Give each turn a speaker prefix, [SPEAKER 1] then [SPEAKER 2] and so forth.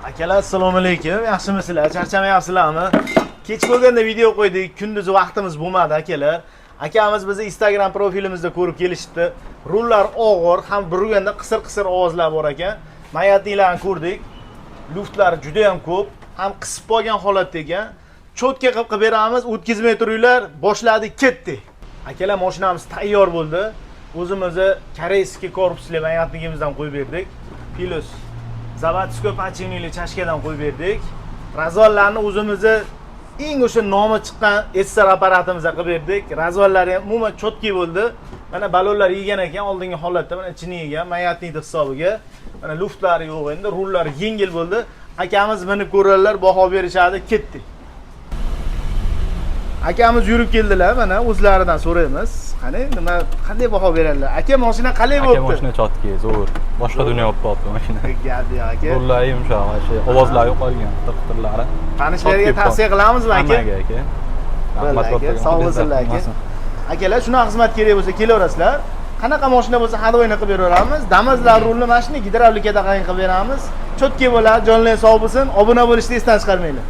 [SPEAKER 1] Akalar assalomu alaykum. Yaxshimisizlar? Charchamayapsizlarmi? Kech bo'lganda video qo'ydik. Kunduzi vaqtimiz bo'lmadi akalar. Akamiz bizni Instagram profilimizda ko'rib kelishibdi. Rullar og'ir, ham burganda qisir-qisir ovozlar bor ekan. Mayatniklarni ko'rdik. Luftlari juda ham ko'p, ham qisib qolgan holatda ekan. Cho'tka qilib beramiz, o'tkazmay turinglar, boshladi, ketdi. Akalar, mashinamiz tayyor bo'ldi. O'zimizni koreyskiy korpusli mayatnikimizdan qo'yib berdik. Plus zavodskoy pachinili chashkadan qo'yib berdik. Razvallarni o'zimizni eng o'sha nomi chiqqan SSR apparatimizga qilib berdik. Razvallari ham umuman cho'tki bo'ldi. Mana balonlar yegan ekan, oldingi holatda mana ichini yegan, mayatnikning hisobiga. Mana luftlari yo'q endi, rullari yengil bo'ldi. Akamiz minib ko'radilar, baho berishadi, ketdi. Akamiz yurib keldilar, mana o'zlaridan so'raymiz. Qani, nima, qanday baho beradilar? Aka, mashina qalay bo'ldi?
[SPEAKER 2] Aka, mashina chotki, zo'r. Boshqa dunyo bo'lib qoldi mashina.
[SPEAKER 1] Gadi aka.
[SPEAKER 2] Rullari yumshoq, shu ovozlari yo'qolgan, tirqirlari.
[SPEAKER 1] Tanishlarga tavsiya qilamizmi aka?
[SPEAKER 2] Hammaga aka.
[SPEAKER 1] Rahmat aka, sog' bo'lsinlar aka. Akalar, shunaqa xizmat kerak bo'lsa kelaverasizlar. Qanaqa mashina bo'lsa hadvoyni qilib beraveramiz. Damazlar rulni mashina gidravlikada qilib beramiz. Chotki bo'ladi, jonlar sog' bo'lsin. Obuna bo'lishni esdan chiqarmanglar.